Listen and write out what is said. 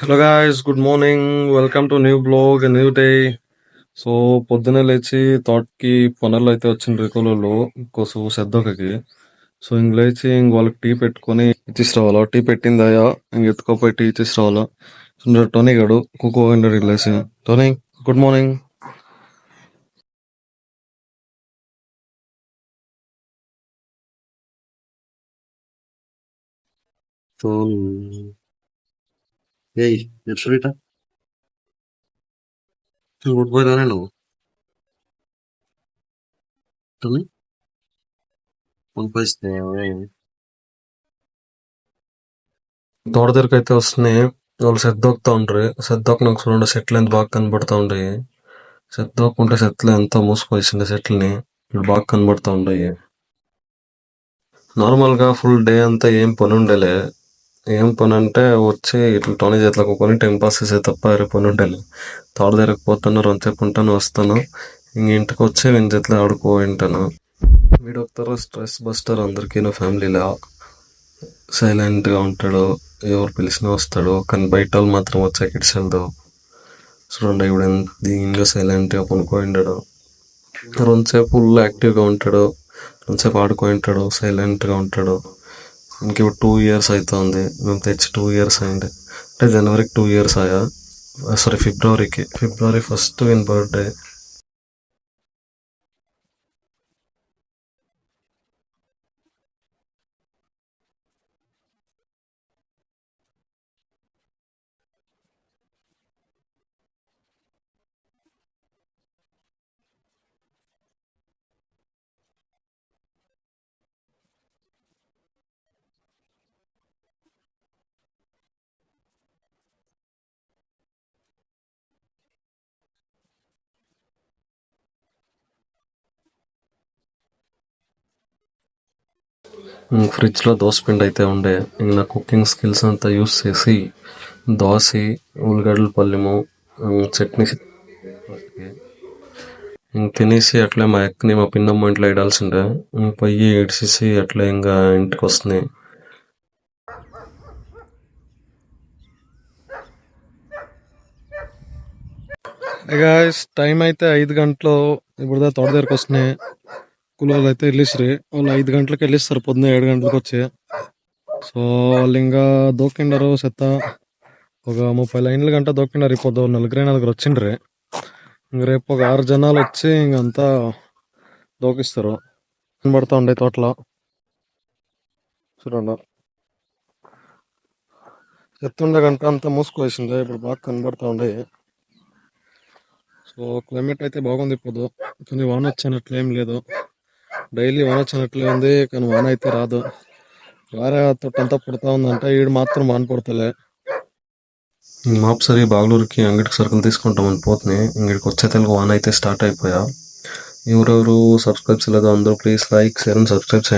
Hello guys, good morning. Welcome to new blog, new day. So పొద్దున్నే లేచి తోటకి పనులు అయితే వచ్చిండ్రు కూలోళ్ళు కోసం సెద్దొకకి. సో ఇంక లేచి ఇంక వాళ్ళకి టీ పెట్టుకొని ఇచ్చేసి రావాలా. టీ పెట్టిందయ్యా, ఇంక ఎత్తుకోపోయి టీ ఇచ్చేసి రావాలా. సో టోనీ గడు కుకో లేచి Tony, good morning. Tô. E aí, Yatsurita? Tu good boy దానే నువ్వు టోనీ పంపిస్తే తోట దగ్గరికి అయితే వస్తున్నాయి. వాళ్ళు సెద్దొక్తా ఉండ్రి. సెద్దొక్క చూడండి, సెట్లు ఎంత బాగా కనబడతా ఉంటాయి. సెద్దొక్కుంటే సెట్లు ఎంత మూసుకొచ్చింది సెట్లని ఇప్పుడు బాగా కనబడతా ఉంటాయి. నార్మల్ గా ఫుల్ డే అంతా ఏం పని ఉండలే. ఏం పని అంటే వచ్చి ఇట్లా టోనీ చేతిలో కొని టైం పాస్ చేసే తప్ప వేరే పని ఉండలే. తోట దగ్గరకు పోతాను, రొంతసేపు ఉంటాను, వస్తాను. ఇంక ఇంటికి వచ్చి వీని చేతిలో ఆడుకో వింటాను. వీడొక్కరు స్ట్రెస్ బస్టర్ అందరికీ ఫ్యామిలీలో. సైలెంట్ గా ఉంటాడు, ఎవరు పిలిచినా వస్తాడు. కానీ బయట వాళ్ళు మాత్రం వచ్చాక ఇడిచెళ్దు. చూడండి ఇప్పుడు ఎంత దీనిగా సైలెంట్ గా పనుకోండాడు. రొంతసేపు ఫుల్ యాక్టివ్ గా ఉంటాడు, రొంతసేపు ఆడుకుంటాడు, సైలెంట్ గా ఉంటాడు. ఇంక ఇప్పుడు 2 years అవుతుంది మేము తెచ్చి. 2 years అయింది అంటే జనవరికి 2 years ఆయా. సారీ, ఫిబ్రవరి 1st విన్ బర్త్డే. ఫ్రిడ్జ్ లో దోశ పిండి అయితే ఉండే. ఇంక నా కుకింగ్ స్కిల్స్ అంతా యూస్ చేసి దోశ, ఉల్లిగడ్డల పల్లెము, చట్నీ ఇంక తినేసి అట్లే మా అక్కని మా పిన్నమ్మ ఇంట్లో ఇడాల్సిండే. ఇంక పోయి ఇడిచేసి అట్లే ఇంకా ఇంటికి వస్తున్నాయి. గాయస్, టైం అయితే 5 గంటలు. ఇప్పుడు తోట దగ్గరకు వస్తున్నాయి. కూలోళ్ళు అయితే వెళ్ళిస్తారు. వాళ్ళు 5 గంటలకు వెళ్ళిస్తారు, పొద్దున్న 7 గంటలకు వచ్చి. సో వాళ్ళు ఇంకా దూకిండారు చెత్త. ఒక 30 లైన్ల గంట దూకిండారు. ఇప్పుడు నలుగురు వచ్చిండ్రి. ఇంక రేపు ఒక 6 జనాలు వచ్చి ఇంకంతా దూకిస్తారు. కనబడతా ఉండే తోటలో చూడండి. చెత్తుండే గంట అంతా మూసుకొచ్చింది, ఇప్పుడు బాగా కనబడతా ఉండే. సో క్లైమేట్ అయితే బాగుంది ఇప్పుడు. కానీ వాన వచ్చినట్లు ఏం లేదు. డైలీ వాన వచ్చినట్లే ఉంది, కానీ వాన అయితే రాదు. వార తొట్టంతా పుడతా ఉందంట, ఈడు మాత్రం వాన పడతలే. మాప్సరి బాగలూరుకి అంగడికి సరుకులు తీసుకుంటామని పోతున్నాయి. ఇంగిడికి వచ్చే తెలుగు వాన అయితే స్టార్ట్ అయిపోయా. ఎవరెవరు సబ్స్క్రైబ్ చేయలేదో అందరూ please like, share and subscribe చేయండి.